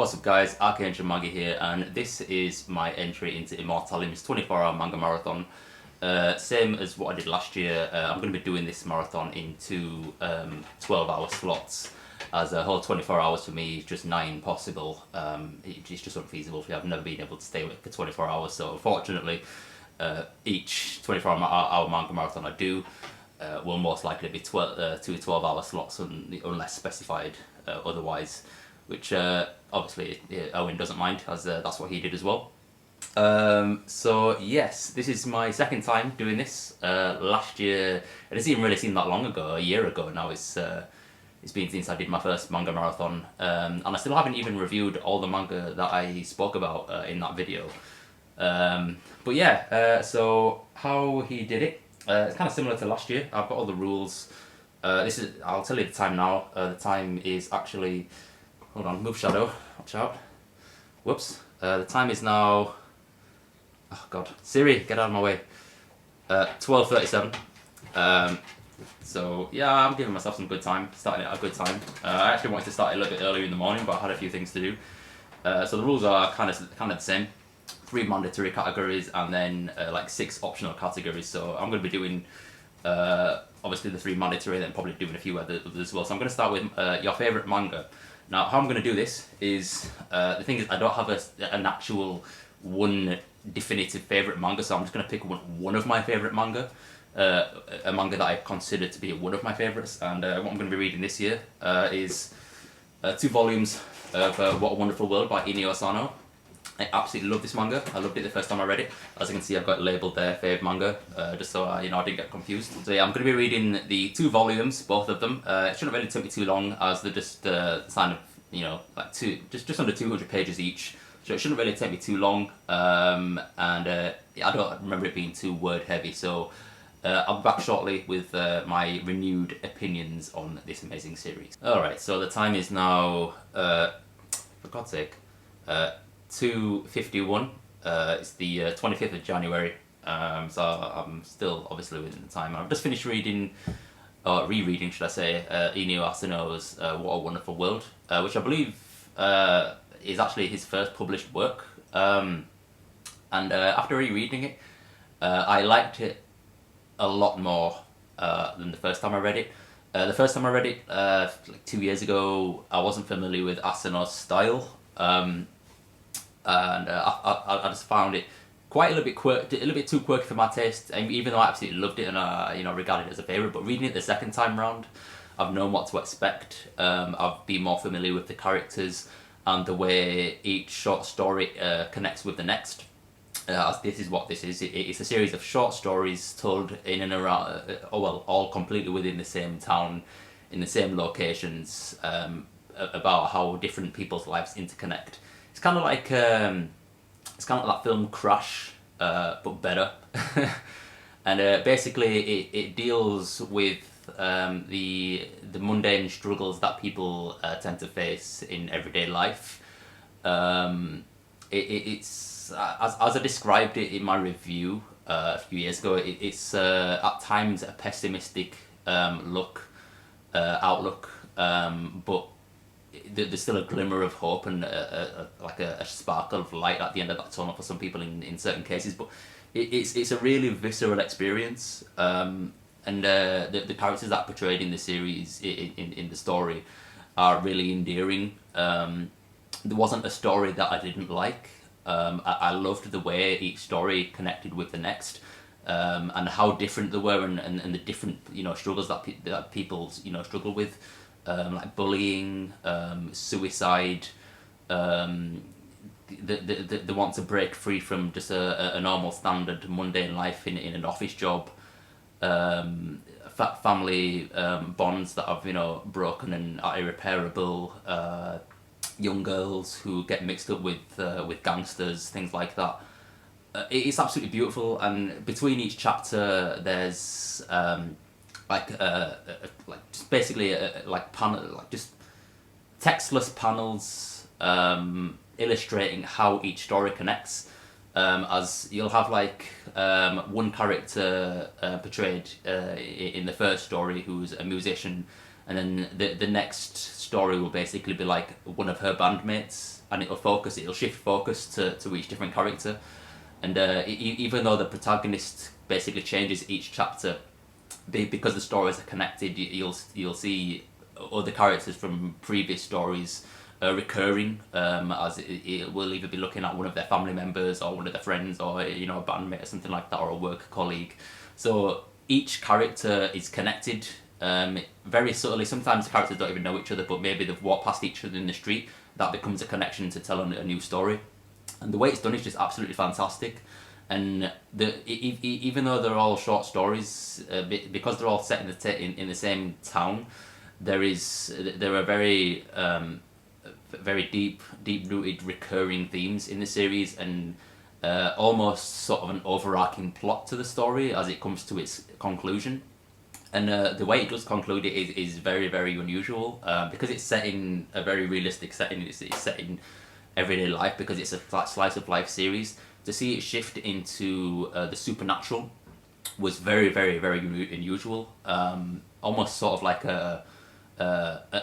What's up guys, ArchAngel Manga here, and this is my entry into Immortalium's 24-hour manga marathon. Same as what I did last year. I'm going to be doing this marathon in two 12-hour slots, as a whole 24 hours for me is just nigh impossible. It's just unfeasible for me. I've never been able to stay awake for 24 hours, so unfortunately each 24-hour manga marathon I do will most likely be two 12-hour slots unless specified otherwise, which obviously Owen doesn't mind, as that's what he did as well. So yes, this is my second time doing this. Last year, it doesn't even really seem that long ago, a year ago now. It's been since I did my first manga marathon, and I still haven't even reviewed all the manga that I spoke about in that video. But yeah, so how he did it, it's kind of similar to last year. I've got all the rules. I'll tell you the time now. The time is actually, hold on, move shadow, watch out. Whoops. The time is now, oh god, Siri, get out of my way. 12:37. So yeah, I'm giving myself some good time, starting at a good time. I actually wanted to start a little bit earlier in the morning, but I had a few things to do. So the rules are kind of the same. 3 mandatory categories and then like 6 optional categories. So I'm going to be doing obviously the 3 mandatory, and then probably doing a few others as well. So I'm going to start with your favourite manga. Now, how I'm going to do this is, the thing is, I don't have an actual one definitive favourite manga, so I'm just going to pick one of my favourite manga, a manga that I consider to be one of my favourites, and what I'm going to be reading this year is 2 volumes of What a Wonderful World by Inio Asano. I absolutely love this manga. I loved it the first time I read it. As you can see, I've got it labelled there, fave manga, just so I didn't get confused. So yeah, I'm going to be reading the 2 volumes, both of them. It shouldn't really take me too long, as they're just kind of, like just under 200 pages each. So it shouldn't really take me too long, and I don't remember it being too word heavy. So I'll be back shortly with my renewed opinions on this amazing series. Alright, so the time is now, for God's sake, 2:51. It's the 25th of January, so I'm still obviously within the time. I've just finished reading, or rereading should I say, Inio Asano's What a Wonderful World, which I believe is actually his first published work. And after rereading it, I liked it a lot more than the first time I read it. The first time I read it, like 2 years ago, I wasn't familiar with Asano's style. And I just found it quite a little bit too quirky for my taste. And even though I absolutely loved it and regarded it as a favourite, but reading it the second time round, I've known what to expect. I've been more familiar with the characters and the way each short story connects with the next. As this is what this is. It's a series of short stories told in and around, all completely within the same town, in the same locations, about how different people's lives interconnect. It's kind of like that film Crash, but better. And basically, it deals with the mundane struggles that people tend to face in everyday life. It's as I described it in my review a few years ago. It's at times a pessimistic outlook, but there's still a glimmer of hope and like a sparkle of light at the end of that tunnel for some people in certain cases. But it's a really visceral experience, and the characters that are portrayed in the series, in the story, are really endearing. There wasn't a story that I didn't like. I loved the way each story connected with the next, and how different they were, and the different struggles that people struggle with. Like bullying, suicide, the want to break free from just a normal standard mundane life in an office job, family bonds that have broken and are irreparable, young girls who get mixed up with gangsters, things like that. It's absolutely beautiful, and between each chapter there's just basically just textless panels illustrating how each story connects. As you'll have one character portrayed in the first story who's a musician, and then the next story will basically be like one of her bandmates and it'll shift focus to each different character. And even though the protagonist basically changes each chapter, because the stories are connected, you'll see other characters from previous stories recurring, as it will either be looking at one of their family members or one of their friends, or a bandmate or something like that, or a work colleague. So each character is connected very subtly. Sometimes the characters don't even know each other, but maybe they've walked past each other in the street. That becomes a connection to tell a new story. And the way it's done is just absolutely fantastic. And even though they're all short stories, because they're all set in the same town, there are very very deep rooted recurring themes in the series, and almost sort of an overarching plot to the story as it comes to its conclusion. And the way it does conclude it is very, very unusual, because it's set in a very realistic setting. It's set in everyday life, because it's a slice of life series. To see it shift into the supernatural was very, very, very unusual. Almost sort of like a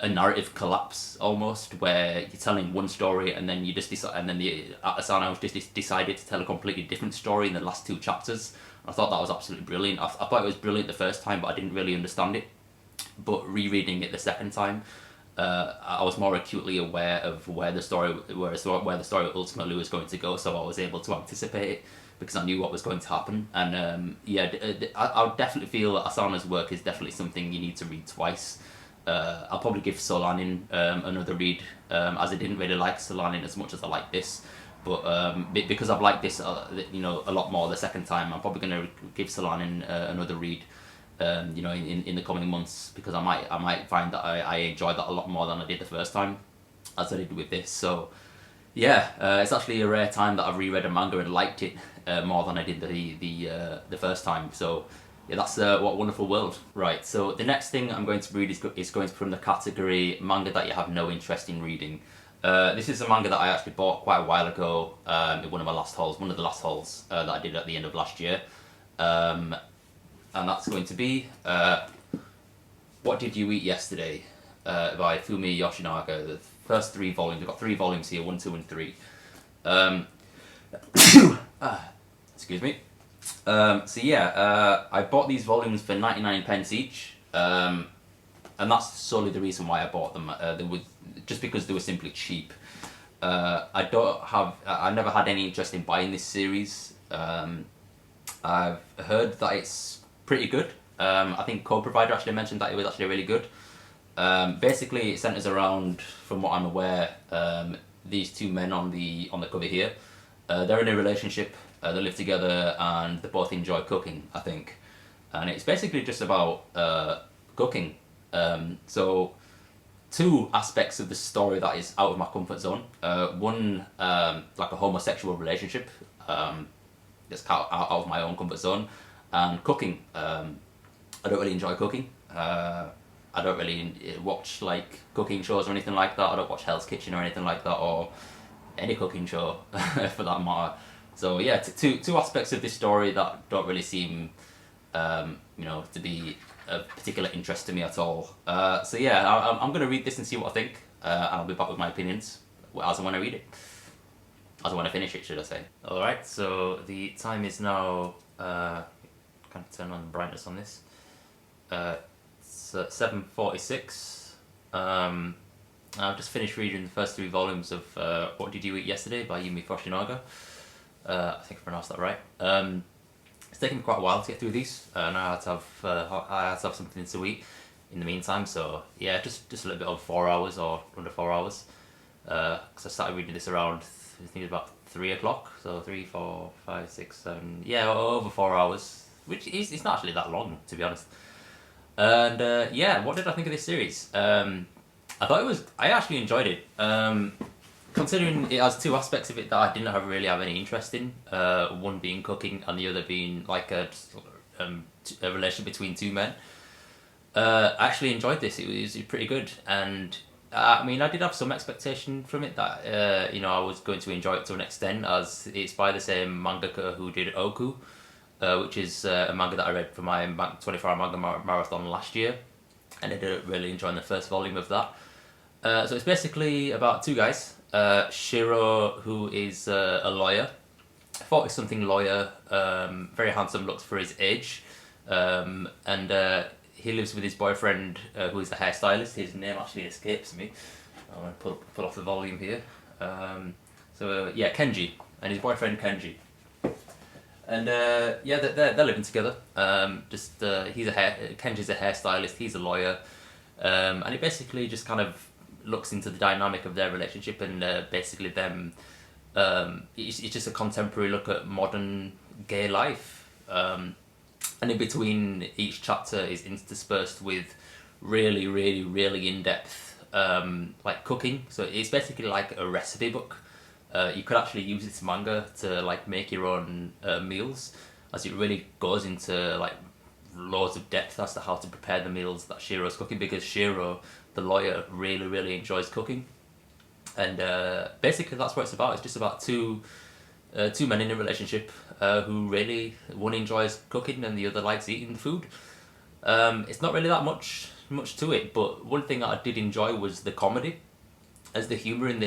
narrative collapse, almost, where you're telling one story and then you just decide, and then the artisan house just decided to tell a completely different story in the last 2 chapters. I thought that was absolutely brilliant. I thought it was brilliant the first time, but I didn't really understand it. But rereading it the second time, I was more acutely aware of where the story ultimately was going to go, so I was able to anticipate it because I knew what was going to happen. And I definitely feel that Asana's work is definitely something you need to read twice. I'll probably give Solanin another read, as I didn't really like Solanin as much as I like this. But because I've liked this, a lot more the second time, I'm probably going to give Solanin another read, in the coming months, because I might find that I enjoyed that a lot more than I did the first time, as I did with this. So yeah, it's actually a rare time that I've reread a manga and liked it more than I did the first time. So yeah, that's what a wonderful world. Right, so the next thing I'm going to read is going to be from the category manga that you have no interest in reading. This is a manga that I actually bought quite a while ago, in one of the last hauls that I did at the end of last year. And that's going to be What Did You Eat Yesterday, by Fumi Yoshinaga. The first 3 volumes. I've got 3 volumes here, 1, 2, and 3. Excuse me. So yeah, I bought these volumes for 99p each, and that's solely the reason why I bought them. Just because they were simply cheap. I never had any interest in buying this series. I've heard that it's pretty good. I think co-provider actually mentioned that it was actually really good. Basically, it centers around, from what I'm aware, these 2 men on the cover here. They're in a relationship. They live together and they both enjoy cooking, I think. And it's basically just about cooking. So 2 aspects of the story that is out of my comfort zone. One, like a homosexual relationship, that's out of my own comfort zone, and cooking. I don't really enjoy cooking. I don't really watch like cooking shows or anything like that. I don't watch Hell's Kitchen or anything like that, or any cooking show for that matter. So yeah, two aspects of this story that don't really seem, to be of particular interest to me at all. So yeah, I'm going to read this and see what I think, and I'll be back with my opinions as I want to read it. As I want to finish it, should I say. Alright, so the time is now, kind of turn on the brightness on this. It's 7:46. I've just finished reading the first 3 volumes of What Did You Eat Yesterday by Yumi Yoshinaga. I think I pronounced that right. It's taken me quite a while to get through these, and I had to have something to eat in the meantime. So yeah, just a little bit over 4 hours or under 4 hours. Because I started reading this around, I think it was about 3 o'clock. So 3, 4, 5, 6, 7, yeah, over 4 hours, which is it's not actually that long, to be honest. And yeah, what did I think of this series? I actually enjoyed it. Considering it has 2 aspects of it that I didn't really have any interest in, one being cooking and the other being like a relationship between 2 men. I actually enjoyed this. It was pretty good, and I mean, I did have some expectation from it that I was going to enjoy it to an extent, as it's by the same mangaka who did Oku, which is a manga that I read for my 24-hour manga marathon last year, and I ended up really enjoying the first volume of that. So it's basically about 2 guys. Shiro, who is a lawyer, 40-something lawyer, very handsome looks for his age, and he lives with his boyfriend, who is a hairstylist. His name actually escapes me. I'm going to pull off the volume here. Yeah, Kenji, and his boyfriend Kenji. And yeah, they're living together. Kenji's a hairstylist, he's a lawyer, and it basically just kind of looks into the dynamic of their relationship and basically them. It's just a contemporary look at modern gay life, and in between each chapter is interspersed with really, really, really in-depth like cooking. So it's basically like a recipe book. You could actually use this manga to like make your own meals, as it really goes into like loads of depth as to how to prepare the meals that Shiro's cooking, because Shiro, the lawyer, really, really enjoys cooking. And basically that's what it's about. It's just about two men in a relationship who really, one enjoys cooking and the other likes eating the food. It's not really that much to it, but one thing that I did enjoy was the comedy, as the humor in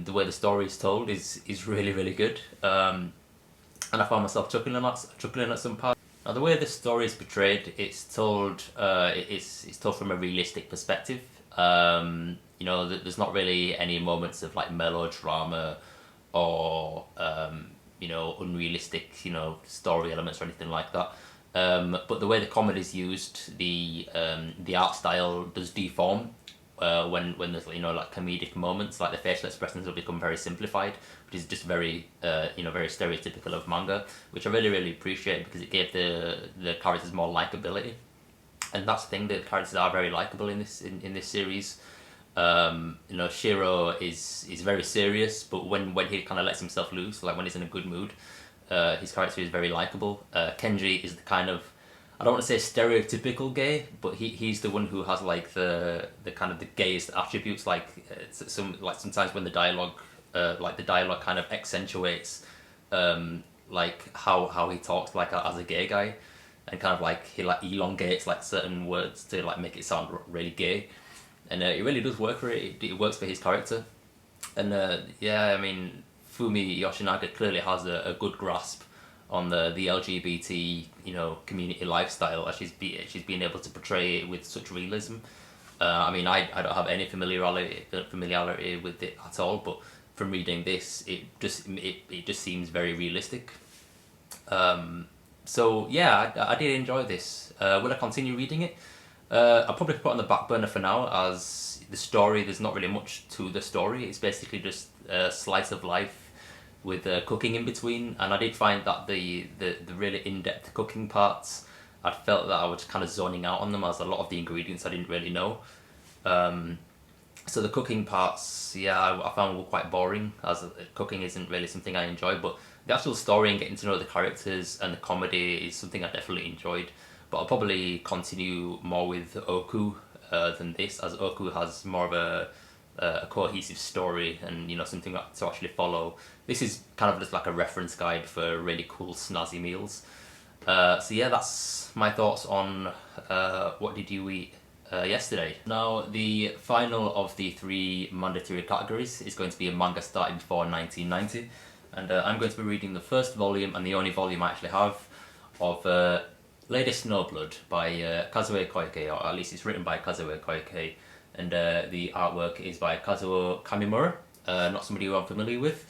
the way the story is told is really, really good. And I found myself chuckling at some parts. Now, the way the story is portrayed, it's told from a realistic perspective. You know, there's not really any moments of like melodrama or you know, unrealistic, you know, story elements or anything like that. But the way the comedy is used, the art style does deform when there's, you know, like comedic moments, like the facial expressions will become very simplified, which is just very you know, very stereotypical of manga, which I really, really appreciate, because it gave the characters more likability. And that's the thing, the characters are very likable in this series. You know, Shiro is very serious, but when he kind of lets himself loose, like when he's in a good mood, his character is very likable. Kenji is the kind of, I don't want to say stereotypical gay, but he's the one who has like the kind of the gayest attributes. Like sometimes when the dialogue kind of accentuates like how he talks like as a gay guy, and kind of like he like elongates like certain words to like make it sound really gay, and it really does work for it. It works for his character, and yeah, I mean, Fumi Yoshinaga clearly has a good grasp on the LGBT, you know, community lifestyle, as she's been able to portray it with such realism. I mean, I don't have any familiarity with it at all, but from reading this, it just seems very realistic. So yeah, I did enjoy this. Will I continue reading it? I'll probably put it on the back burner for now, as the story, there's not really much to the story. It's basically just a slice of life with cooking in between, and I did find that the really in-depth cooking parts, I felt that I was kind of zoning out on them, as a lot of the ingredients I didn't really know. So the cooking parts, yeah, I found were quite boring, as cooking isn't really something I enjoy, but the actual story and getting to know the characters and the comedy is something I definitely enjoyed. But I'll probably continue more with Oku than this, as Oku has more of a cohesive story and, you know, something to actually follow. This is kind of just like a reference guide for really cool snazzy meals. So yeah, that's my thoughts on what did you eat yesterday. Now, the final of the 3 mandatory categories is going to be a manga started before 1990, and I'm going to be reading the first volume, and the only volume I actually have, of Lady Snowblood by Kazue Koike, or at least it's written by Kazue Koike, and the artwork is by Kazuo Kamimura, not somebody who I'm familiar with.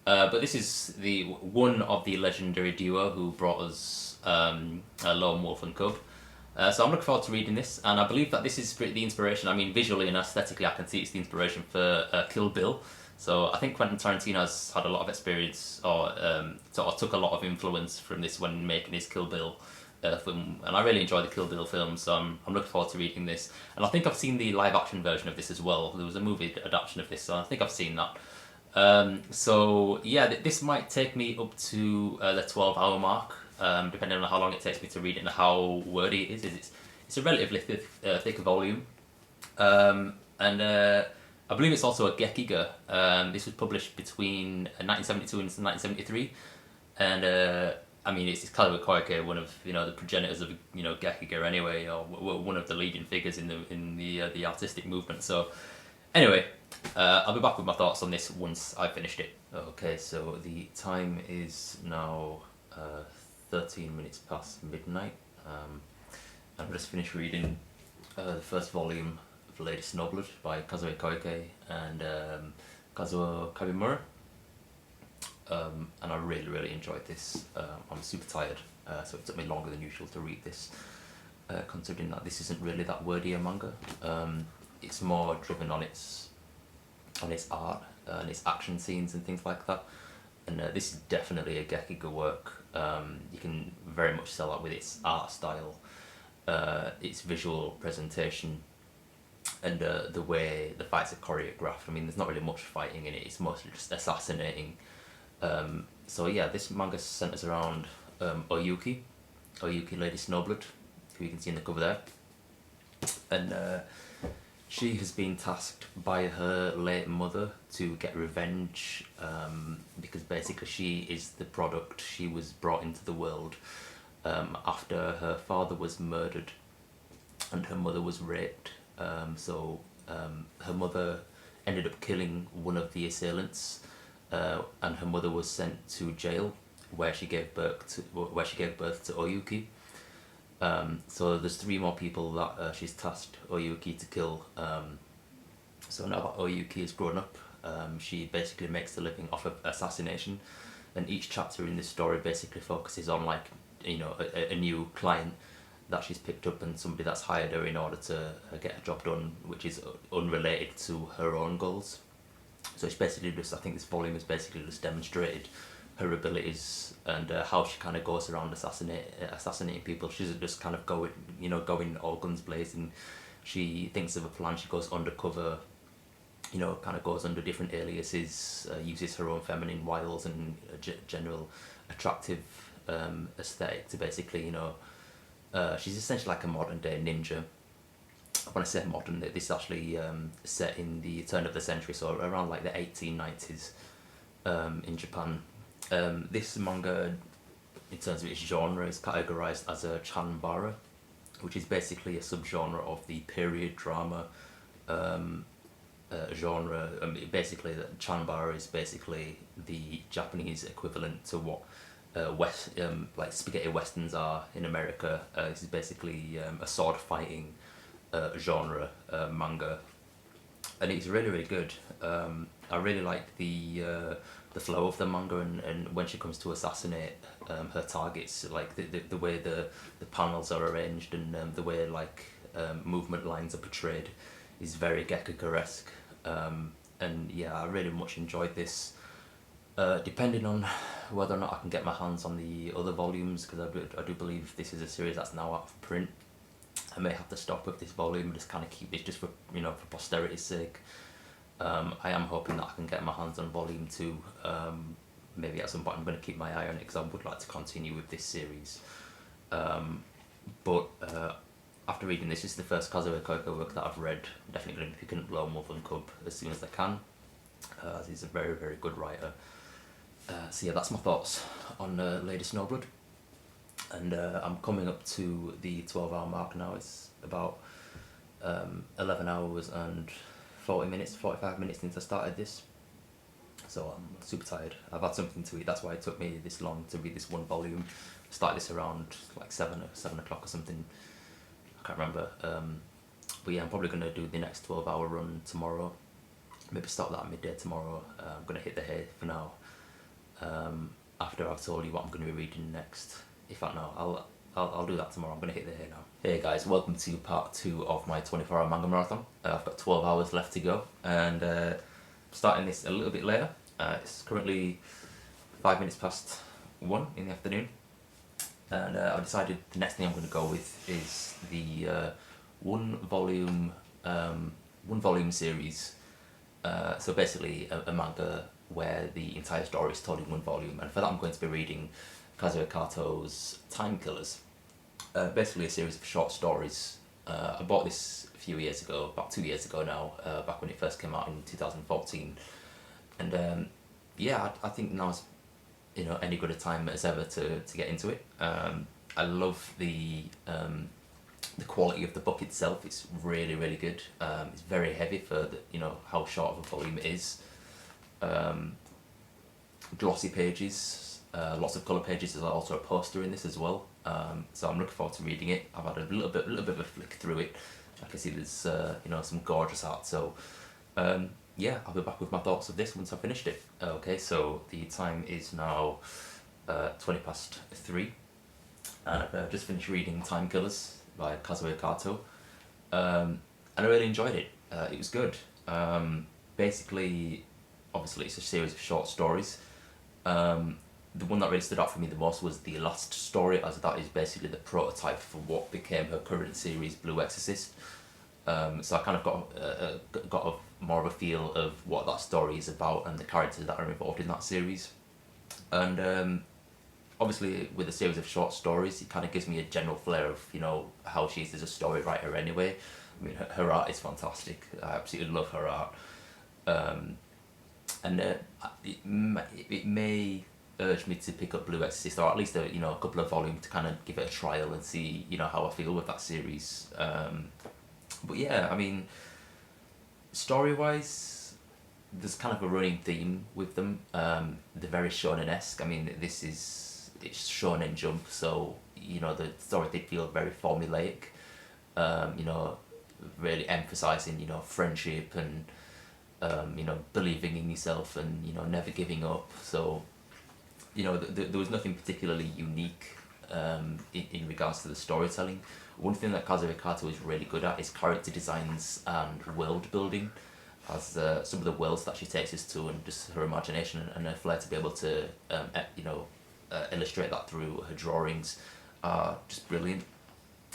But this is one of the legendary duo who brought us Lone Wolf and Cub. So I'm looking forward to reading this, and I believe that this is the inspiration. I mean, visually and aesthetically, I can see it's the inspiration for Kill Bill. So I think Quentin Tarantino has had a lot of experience, or sort of took a lot of influence from this when making his Kill Bill film, and I really enjoy the Kill Bill film, so I'm looking forward to reading this. And I think I've seen the live action version of this as well. There was a movie adaptation of this, so I think I've seen that. So yeah, this might take me up to the 12-hour mark, depending on how long it takes me to read it and how wordy it is. It's a relatively thick volume, and I believe it's also a Gekiga. This was published between 1972 and 1973, and I mean, it's Kazue Koike, one of, you know, the progenitors of, you know, Gekiga anyway, or one of the leading figures in the artistic movement. So Anyway, I'll be back with my thoughts on this once I finished it. Okay, so the time is now 13 minutes past midnight. I've just finished reading the first volume of Lady Snowblood by Kazuo Koike and Kazuo Kabimura. And I really enjoyed this. I'm super tired, so it took me longer than usual to read this, considering that this isn't really that wordy a manga. It's more driven on its art and its action scenes and things like that. And this is definitely a Gekiga work. You can very much sell that with its art style, its visual presentation, and the way the fights are choreographed. I mean, there's not really much fighting in it. It's mostly just assassinating. So yeah, this manga centers around Oyuki Lady Snowblood, who you can see in the cover there, and she has been tasked by her late mother to get revenge, because basically she is the product. She was brought into the world after her father was murdered and her mother was raped. So her mother ended up killing one of the assailants, and her mother was sent to jail where she gave birth to Oyuki. So there's 3 more people that she's tasked Oyuki to kill. So now that Oyuki is grown up, she basically makes a living off of assassination, and each chapter in this story basically focuses on, like, you know, a new client that she's picked up and somebody that's hired her in order to get a job done, which is unrelated to her own goals. So it's basically just, I think this volume has basically just demonstrated her abilities and how she kind of goes around assassinating people. She doesn't just kind of going all guns blazing. She thinks of a plan. She goes undercover, kind of goes under different aliases, uses her own feminine wiles and general attractive aesthetic to basically, she's essentially like a modern day ninja. When I say modern, this is actually set in the turn of the century, so around like the 1890s in Japan. This manga, in terms of its genre, is categorized as a chanbara, which is basically a subgenre of the period drama genre. Basically, the chanbara is basically the Japanese equivalent to what like spaghetti westerns are in America. This is basically a sword fighting genre manga, and it's really good. I really like the flow of the manga, and when she comes to assassinate her targets, like the way the panels are arranged and the way like movement lines are portrayed is very Gekiga-esque. And yeah, I really much enjoyed this. Depending on whether or not I can get my hands on the other volumes, because I do believe this is a series that's now out of print, I may have to stop with this volume and just kind of keep this just for posterity's sake. I am hoping that I can get my hands on volume 2. Maybe at some point. I'm going to keep my eye on it because I would like to continue with this series. But after reading this is the first Kazuo Koike work that I've read. I'm definitely going to be picking up Lone Wolf and Cub as soon as I can. He's a very good writer. So yeah, that's my thoughts on Lady Snowblood. And I'm coming up to the 12-hour mark now. It's about 11 hours and 45 minutes since I started this. So I'm super tired. I've had something to eat. That's why it took me this long to read this one volume. I started this around like 7 o'clock or something. I can't remember. But yeah, I'm probably going to do the next 12-hour run tomorrow. Maybe start that at midday tomorrow. I'm going to hit the hay for now. After I've told you what I'm going to be reading next. In fact, no, I'll do that tomorrow. I'm going to hit the hay now. Hey guys, welcome to part 2 of my 24-hour manga marathon. I've got 12 hours left to go, and starting this a little bit later. It's currently 5 minutes past 1 in the afternoon, and I've decided the next thing I'm going to go with is the one volume series. So basically a manga where the entire story is told in one volume, and for that I'm going to be reading Kazuo Kato's Time Killers. Basically a series of short stories. I bought this a few years ago, about 2 years ago now, back when it first came out in 2014. And yeah, I think now's any good a time as ever to get into it. I love the the quality of the book itself is really, really good. It's very heavy for the, how short of a volume it is. Glossy pages, lots of colour pages. There's also a poster in this as well. So I'm looking forward to reading it. I've had a little bit of a flick through it. I can see there's some gorgeous art. So yeah, I'll be back with my thoughts of this once I've finished it. Okay, so the time is now 3:20, and I've just finished reading Time Killers by Kazuo Kato, and I really enjoyed it. It was good. Basically, obviously it's a series of short stories. The one that really stood out for me the most was the last story, as that is basically the prototype for what became her current series, Blue Exorcist. So I kind of got more of a feel of what that story is about and the characters that are involved in that series. And obviously with a series of short stories, it kind of gives me a general flair of how she is as a story writer anyway. I mean, her art is fantastic. I absolutely love her art. And it may urge me to pick up Blue Exorcist, or at least a couple of volumes to kind of give it a trial and see how I feel with that series. But yeah, I mean, story wise, there's kind of a running theme with them. They're very shonen-esque. I mean, it's Shonen Jump, so the stories, they feel very formulaic. Really emphasizing friendship and believing in yourself and never giving up. So there was nothing particularly unique in regards to the storytelling. One thing that Kazuo Kato is really good at is character designs and world building, as some of the worlds that she takes us to, and just her imagination and her flair to be able to illustrate that through her drawings are just brilliant.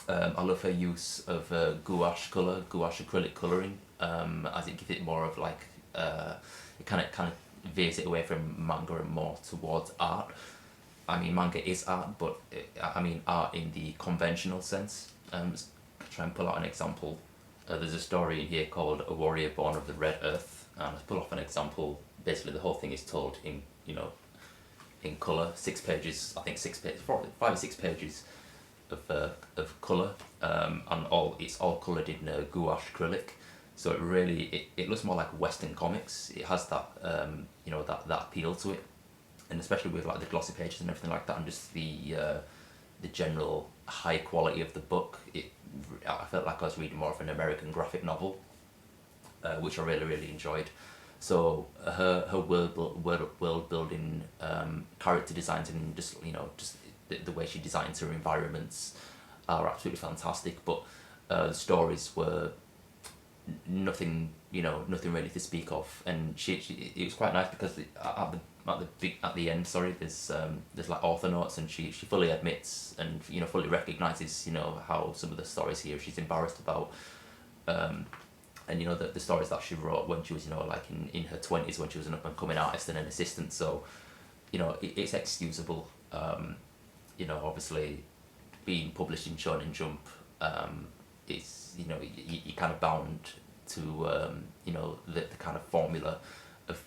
I love her use of gouache acrylic colouring, as it gives it more of like it kind of veers it away from manga and more towards art. I mean, manga is art, but I mean art in the conventional sense. Let's try and pull out an example. There's a story in here called A Warrior Born of the Red Earth, and let's pull off an example. Basically, the whole thing is told in in colour, 6 pages. I think 5 or 6 pages of colour, and it's all coloured in gouache acrylic. So it looks more like Western comics. It has that that appeal to it, and especially with like the glossy pages and everything like that, and just the general high quality of the book. I felt like I was reading more of an American graphic novel, which I really enjoyed. So her world building, character designs, and just the way she designs her environments are absolutely fantastic. But the stories were nothing really to speak of, and it was quite nice because at the end, there's like author notes, and she fully admits and fully recognizes how some of the stories here she's embarrassed about, and the stories that she wrote when she was like in her 20s, when she was an up and coming artist and an assistant. So it's excusable. Obviously being published in Shonen Jump, it's you're kind of bound to the kind of formula of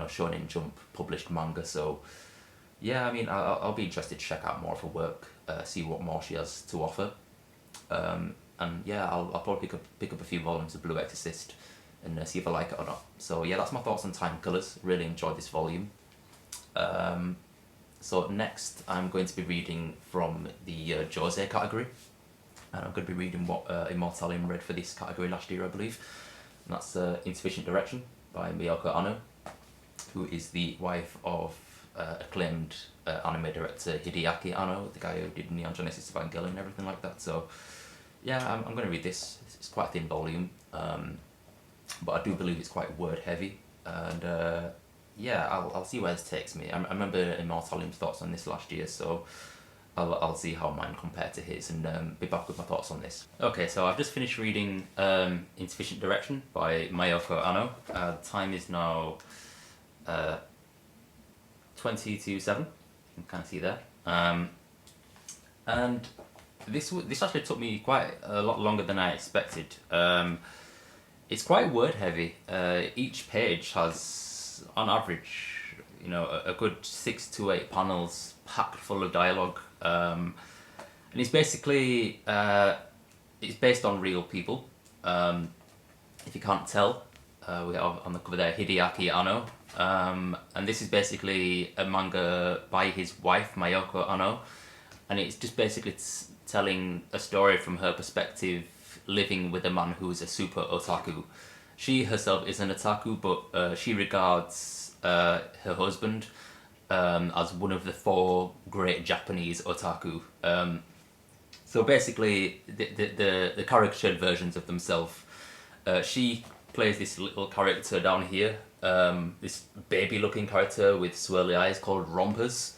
Shonen Jump published manga. So yeah, I mean, I'll be interested to check out more of her work, see what more she has to offer, and yeah, I'll probably pick up a few volumes of Blue Exorcist and see if I like it or not. So yeah, that's my thoughts on Time Killers. Really enjoyed this volume. So next I'm going to be reading from the Josei category, and I'm going to be reading what Immortalium read for this category last year, I believe, and that's Insufficient Direction by Miyako Anno, who is the wife of acclaimed anime director Hideaki Anno, the guy who did Neon Genesis Evangelion and everything like that. So yeah, I'm going to read this. It's quite a thin volume, but I do believe it's quite word heavy, and yeah, I'll see where this takes me. I remember Immortalium's thoughts on this last year, so I'll see how mine compared to his, and be back with my thoughts on this. Okay, so I've just finished reading Insufficient Direction by Mayoko Anno. The time is now 20 to 7. You can kind of see there. And this actually took me quite a lot longer than I expected. It's quite word heavy. Each page has, on average, a good 6 to 8 panels packed full of dialogue. And it's basically it's based on real people. If you can't tell, we have on the cover there Hideaki Anno, and this is basically a manga by his wife Mayoko Anno, and it's just basically telling a story from her perspective, living with a man who is a super otaku. She herself is an otaku, but she regards her husband as one of the 4 great Japanese otaku. So basically, the caricatured versions of themselves. She plays this little character down here, this baby-looking character with swirly eyes called Rompers.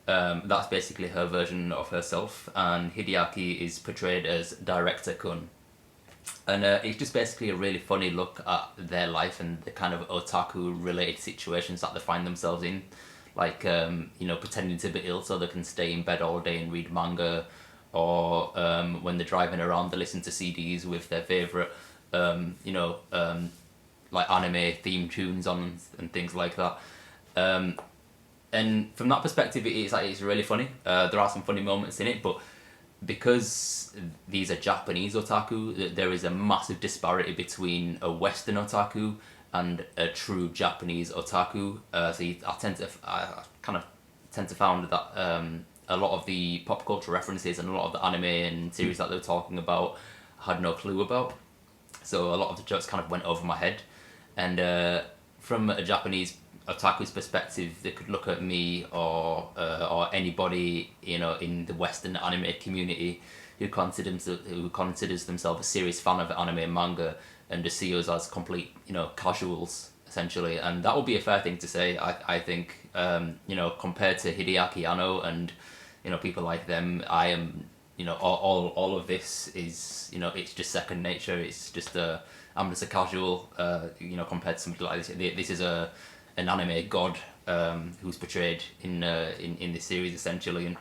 That's basically her version of herself, and Hideaki is portrayed as Director Kun. And it's just basically a really funny look at their life and the kind of otaku-related situations that they find themselves in. Like, pretending to be ill so they can stay in bed all day and read manga, or when they're driving around they listen to CDs with their favourite, like anime theme tunes on and things like that. And from that perspective, it's really funny. There are some funny moments in it, but because these are Japanese otaku, there is a massive disparity between a Western otaku and a true Japanese otaku. So I kind of tend to find that a lot of the pop culture references and a lot of the anime and series that they were talking about I had no clue about. So a lot of the jokes kind of went over my head. And from a Japanese otaku's perspective, they could look at me or anybody in the Western anime community who considers themselves a serious fan of anime and manga, and just see us as complete casuals essentially. And that would be a fair thing to say. I think compared to Hideaki Anno and people like them, I am all of this is it's just second nature. It's just I'm just a casual compared to somebody like this. This is an anime god who's portrayed in this series essentially. And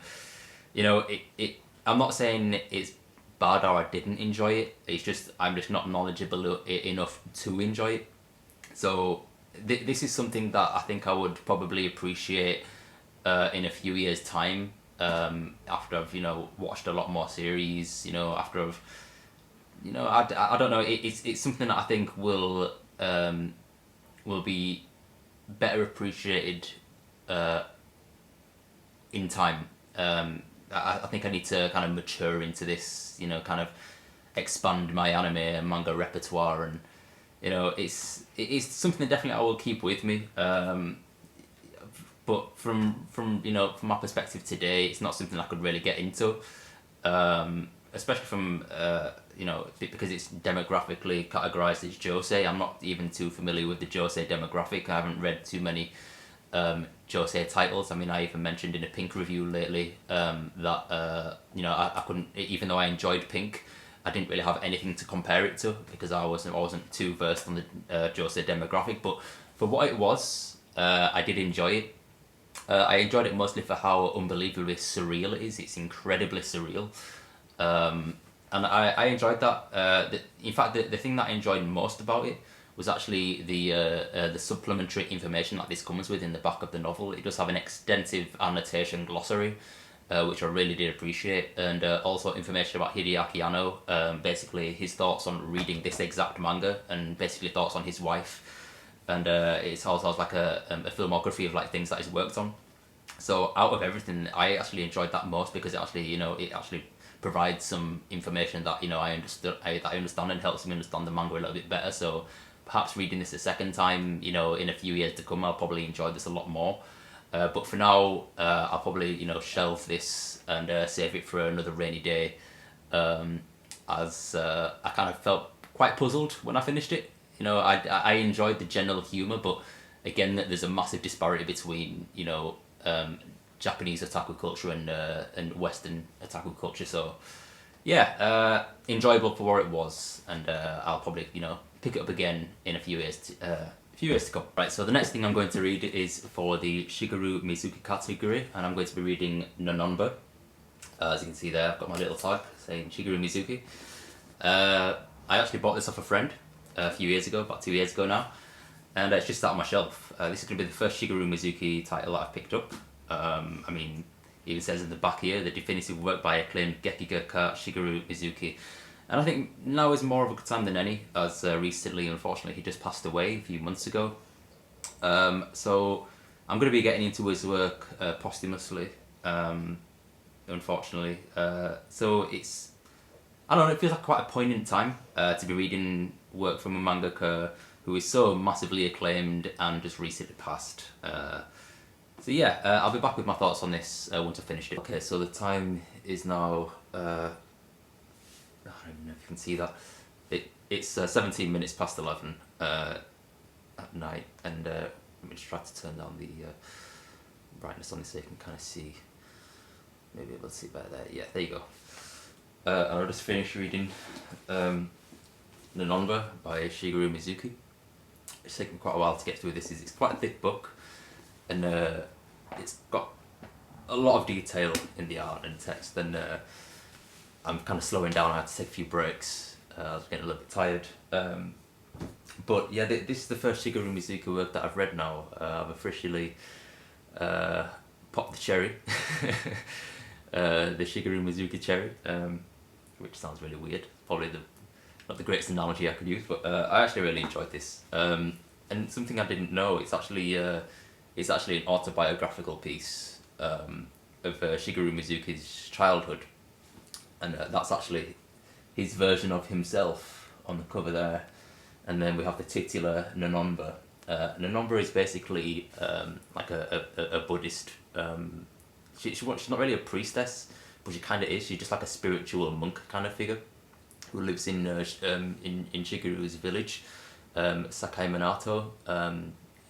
I'm not saying it's bad or I didn't enjoy it. It's just I'm just not knowledgeable enough to enjoy it. So this is something that I think I would probably appreciate in a few years' time, after I've watched a lot more series. After I've I don't know. It's something that I think will be better appreciated in time. I think I need to kind of mature into this, kind of expand my anime and manga repertoire, and it's something that definitely I will keep with me. But from my perspective today, it's not something I could really get into, especially from because it's demographically categorized as josei. I'm not even too familiar with the josei demographic. I haven't read too many josei titles. I mean, I even mentioned in a Pink review lately that I couldn't, even though I enjoyed Pink, I didn't really have anything to compare it to because I wasn't too versed on the josei demographic. But for what it was, I did enjoy it. I enjoyed it mostly for how unbelievably surreal it is. It's incredibly surreal. And I enjoyed that. In fact, the thing that I enjoyed most about it was actually the supplementary information that this comes with in the back of the novel. It does have an extensive annotation glossary, which I really did appreciate, and also information about Hideaki Anno, basically his thoughts on reading this exact manga, and basically thoughts on his wife. And it's also has like a filmography of like things that he's worked on. So out of everything, I actually enjoyed that most because it actually provides some information that I understand and helps me understand the manga a little bit better. So perhaps reading this a second time, in a few years to come, I'll probably enjoy this a lot more. But for now, I'll probably shelve this and save it for another rainy day, as I kind of felt quite puzzled when I finished it. I enjoyed the general humour, but again, there's a massive disparity between Japanese otaku culture and Western otaku culture. So yeah, enjoyable for what it was, and I'll probably pick it up again in a few years to come. Right, so the next thing I'm going to read is for the Shigeru Mizuki category, and I'm going to be reading Nononba. As you can see there, I've got my little tag saying Shigeru Mizuki. I actually bought this off a friend a few years ago, about 2 years ago now, and it's just sat on my shelf. This is going to be the first Shigeru Mizuki title that I've picked up. I mean, it even says in the back here, the definitive work by acclaimed Gekigaka Shigeru Mizuki. And I think now is more of a good time than any, as recently, unfortunately, he just passed away a few months ago. So I'm going to be getting into his work posthumously, unfortunately. So it's, I don't know, it feels like quite a poignant time to be reading work from a mangaka who is so massively acclaimed and just recently passed. So yeah, I'll be back with my thoughts on this once I've finished it. Okay, so the time is now, I don't even know if you can see that. It's 17 minutes past 11 at night, and let me just try to turn down the brightness on this so you can kind of see. Maybe able to see better there. Yeah, there you go. And I'll just finish reading Nanonba by Shigeru Mizuki. It's taken quite a while to get through this. It's quite a thick book, and it's got a lot of detail in the art and text, and I'm kind of slowing down. I had to take a few breaks. I was getting a little bit tired. But yeah, this is the first Shigeru Mizuki work that I've read now. I've officially popped the cherry. The Shigeru Mizuki cherry, which sounds really weird. Probably not the greatest analogy I could use, but I actually really enjoyed this. And something I didn't know, it's actually an autobiographical piece of Shigeru Mizuki's childhood. And that's actually his version of himself on the cover there. And then we have the titular Nanonba. Nanonba is basically like a Buddhist. She's not really a priestess, but she kind of is. She's just like a spiritual monk kind of figure who lives in Shigeru's village, Sakai Minato,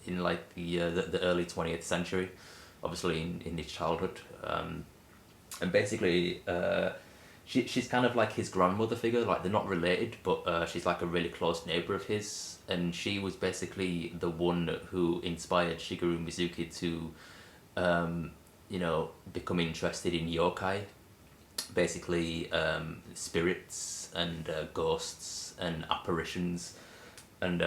in like the early 20th century, obviously in his childhood. And basically, she's kind of like his grandmother figure. Like, they're not related, but she's like a really close neighbor of his. And she was basically the one who inspired Shigeru Mizuki to, become interested in yokai, basically spirits and ghosts and apparitions, and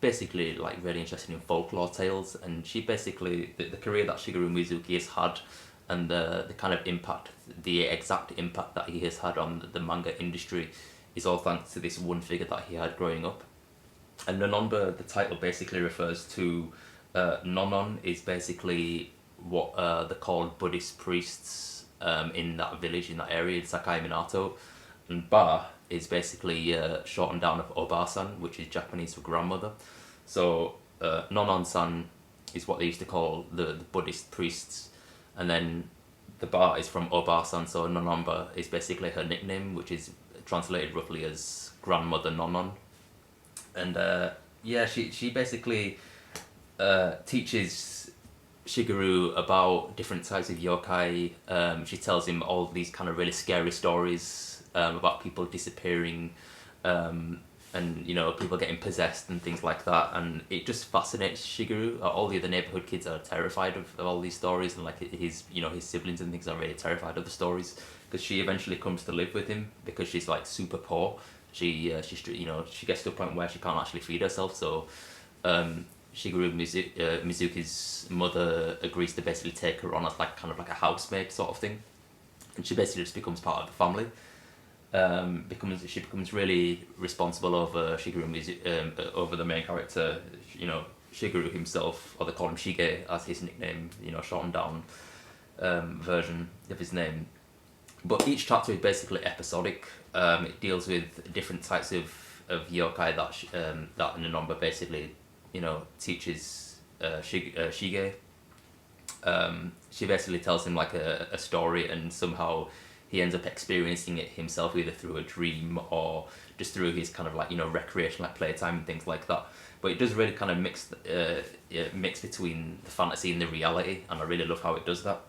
basically like really interested in folklore tales. And she basically, the career that Shigeru Mizuki has had, and the kind of impact, the exact impact that he has had on the manga industry, is all thanks to this one figure that he had growing up. And Nanonba, the title basically refers to, Nonon is basically what they're called Buddhist priests in that village, in that area, in Sakai Minato. And Ba is basically shortened down of Oba-san, which is Japanese for grandmother. So Nonon-san is what they used to call the Buddhist priests. And then the Ba is from Oba-san, so Nanonba is basically her nickname, which is translated roughly as grandmother Nonon. And she basically teaches Shigeru about different types of yokai. She tells him all these kind of really scary stories about people disappearing, and people getting possessed and things like that. And it just fascinates Shigeru. All the other neighborhood kids are terrified of all these stories, and like his siblings and things are really terrified of the stories, because she eventually comes to live with him because she's like super poor. She gets to a point where she can't actually feed herself, so Shigeru Mizuki's mother agrees to basically take her on as like kind of like a housemaid sort of thing, and she basically just becomes part of the family. She becomes really responsible over over the main character, Shigeru himself, or they call him Shige as his nickname, shortened down version of his name. But each chapter is basically episodic. It deals with different types of yokai that Nanonba basically, teaches Shige. She basically tells him like a story, and somehow he ends up experiencing it himself, either through a dream or just through his kind of like recreation, like playtime and things like that. But it does really kind of mix between the fantasy and the reality, and I really love how it does that.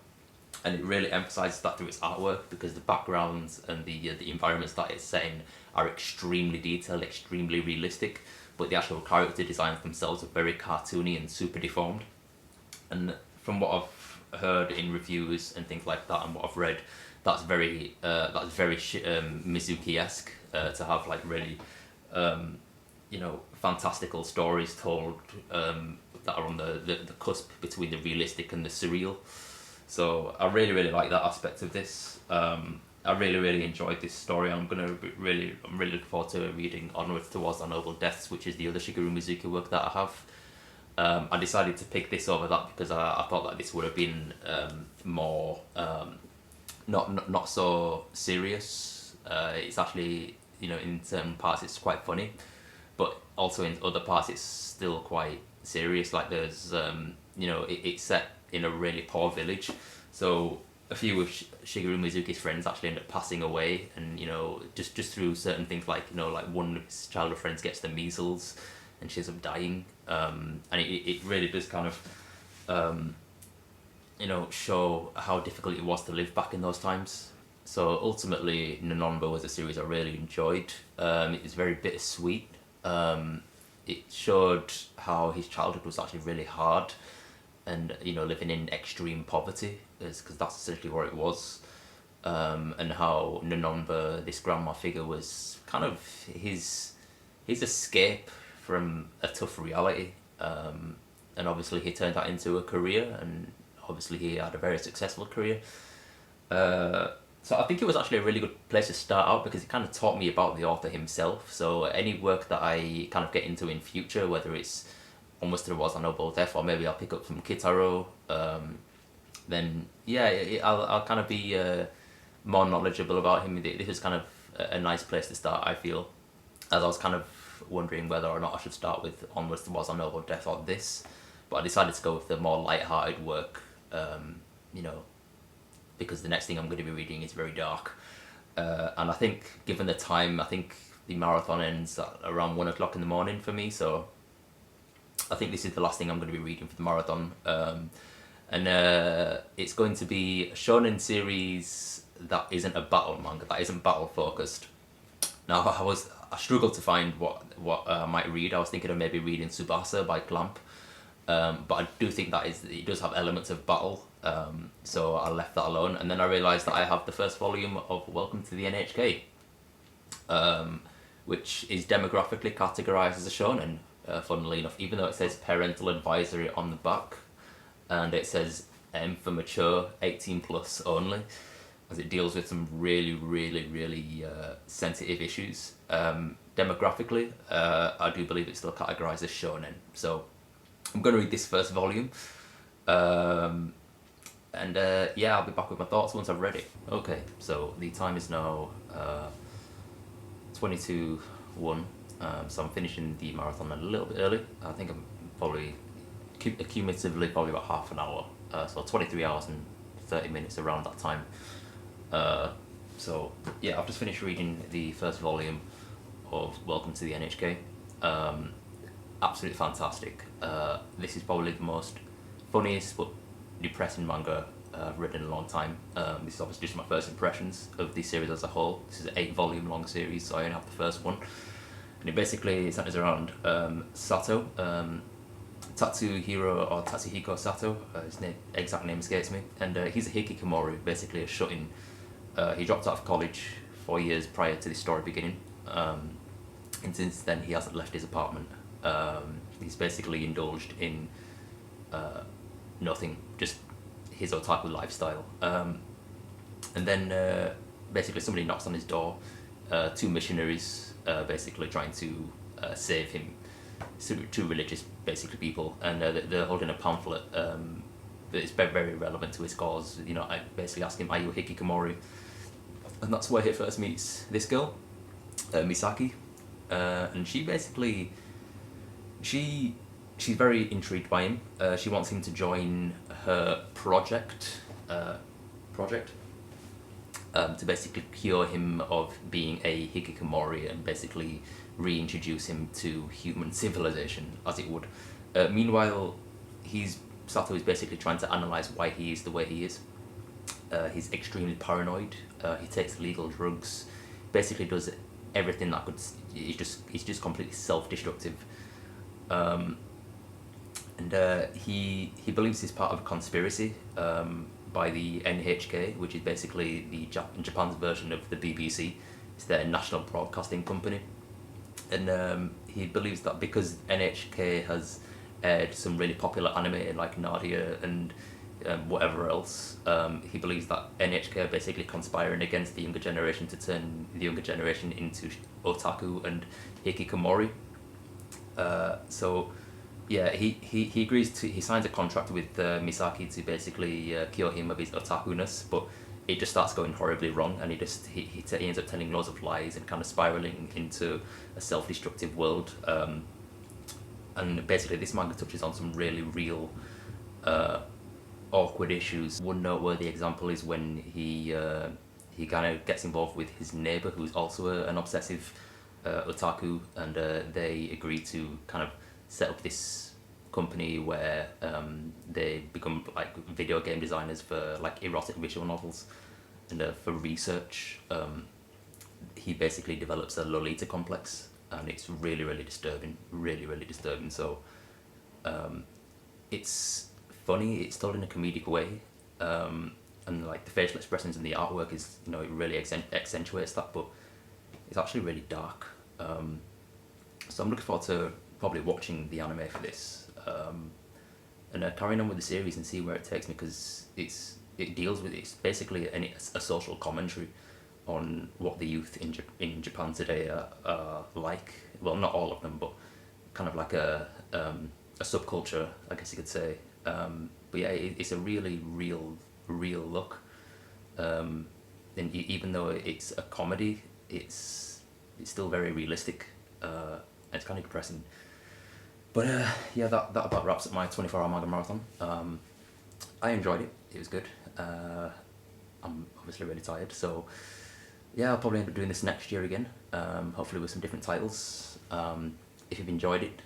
And it really emphasises that through its artwork, because the backgrounds and the environments that it's set in are extremely detailed, extremely realistic, but the actual character designs themselves are very cartoony and super deformed. And from what I've heard in reviews and things like that, and what I've read, that's very Mizuki-esque, to have like really fantastical stories told that are on the cusp between the realistic and the surreal. So I really, really like that aspect of this. I really enjoyed this story. I'm really looking forward to reading Onwards Towards Our Noble Deaths, which is the other Shigeru Mizuki work that I have. I decided to pick this over that because I thought that this would have been more not so serious. It's actually, in certain parts it's quite funny, but also in other parts it's still quite serious. Like there's it's set in a really poor village, so a few of Shigeru Mizuki's friends actually end up passing away, and just through certain things, like like one of his childhood friends gets the measles and she ends up dying, and it really does kind of show how difficult it was to live back in those times. So ultimately, Nanonbo was a series I really enjoyed. It was very bittersweet. It showed how his childhood was actually really hard, and living in extreme poverty, because that's essentially what it was. And how Nanonba, this grandma figure, was kind of his escape from a tough reality. And obviously he turned that into a career, and obviously he had a very successful career. So I think it was actually a really good place to start out, because it kind of taught me about the author himself. So any work that I kind of get into in future, whether it's Almost Towards a Noble Death, or maybe I'll pick up from Kitaro, then yeah, I'll kind of be more knowledgeable about him. This is kind of a nice place to start, I feel, as I was kind of wondering whether or not I should start with Onwards Towards a Noble Death or this, but I decided to go with the more light-hearted work, because the next thing I'm going to be reading is very dark, and I think, given the time, I think the marathon ends at around 1 o'clock in the morning for me, so I think this is the last thing I'm going to be reading for the marathon. And it's going to be a shonen series that isn't a battle manga, that isn't battle focused. Now I struggled to find what I might read. I was thinking of maybe reading Tsubasa by Clamp, but I do think that it does have elements of battle, so I left that alone. And then I realised that I have the first volume of Welcome to the NHK, which is demographically categorised as a shonen, funnily enough, even though it says parental advisory on the back, and it says M for mature, 18 plus only, as it deals with some really sensitive issues. Demographically, I do believe it's still categorised as shonen, so I'm going to read this first volume, and yeah, I'll be back with my thoughts once I've read it. Okay, so the time is now 22:01, so I'm finishing the marathon a little bit early. I think I'm probably cumulatively probably about half an hour, so 23 hours and 30 minutes around that time. So yeah, I've just finished reading the first volume of Welcome to the NHK. Absolutely fantastic. This is probably the most funniest but depressing manga I've read in a long time. This is obviously just my first impressions of the series as a whole. This is an 8-volume long series, so I only have the first one. And it basically centers around Sato, Tatsuhiro or Tatsuhiko Sato, his exact name escapes me, and he's a hikikomori, basically a shut-in. He dropped out of college 4 years prior to the story beginning, and since then he hasn't left his apartment. He's basically indulged in nothing, just his otaku lifestyle. And then basically somebody knocks on his door, 2 missionaries basically trying to save him, 2 religious basically people, and they're holding a pamphlet that is very relevant to his cause. I basically ask him, are you a hikikomori? And that's where he first meets this girl, Misaki, and she basically, she's very intrigued by him. She wants him to join her project, to basically cure him of being a hikikomori and basically reintroduce him to human civilization, as it would. Meanwhile, Sato is basically trying to analyse why he is the way he is. He's extremely paranoid. He takes illegal drugs. Basically, does everything that could. He's just completely self-destructive. And he believes he's part of a conspiracy by the NHK, which is basically Japan's version of the BBC. It's their national broadcasting company. And he believes that because NHK has aired some really popular anime like Nadia and whatever else. He believes that NHK are basically conspiring against the younger generation to turn the younger generation into otaku and hikikomori. So yeah, he agrees to, he signs a contract with Misaki to basically cure him of his otaku-ness, but it just starts going horribly wrong, and he ends up telling loads of lies and kind of spiraling into a self-destructive world. And basically this manga touches on some really real awkward issues. One noteworthy example is when he kind of gets involved with his neighbor, who's also an obsessive otaku, and they agree to kind of set up this company where they become like video game designers for like erotic visual novels, and for research he basically develops a Lolita complex, and it's really disturbing, really disturbing. So it's funny, it's told in a comedic way, and like the facial expressions and the artwork is, you know, it really accentuates that, but it's actually really dark. So I'm looking forward to probably watching the anime for this, and carrying on with the series and see where it takes me, because it deals with, it's basically a social commentary on what the youth in Japan today are like. Well, not all of them, but kind of like a subculture, I guess you could say. But yeah, it's a really real look. And even though it's a comedy, it's still very realistic. And it's kind of depressing. But yeah, that about wraps up my 24-hour manga marathon. I enjoyed it. It was good. I'm obviously really tired, so yeah, I'll probably end up doing this next year again. Hopefully with some different titles. If you've enjoyed it,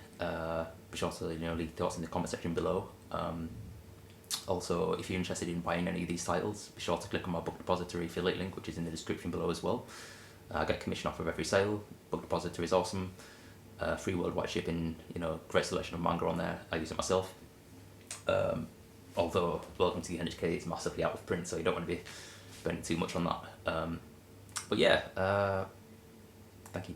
be sure to, you know, leave thoughts in the comment section below. Also, if you're interested in buying any of these titles, be sure to click on my book depository affiliate link, which is in the description below as well. I get commission off of every sale. Book depository is awesome. Free worldwide shipping, you know, great selection of manga on there. I use it myself. Although Welcome to the NHK is massively out of print, so you don't want to be spending too much on that. But yeah, thank you.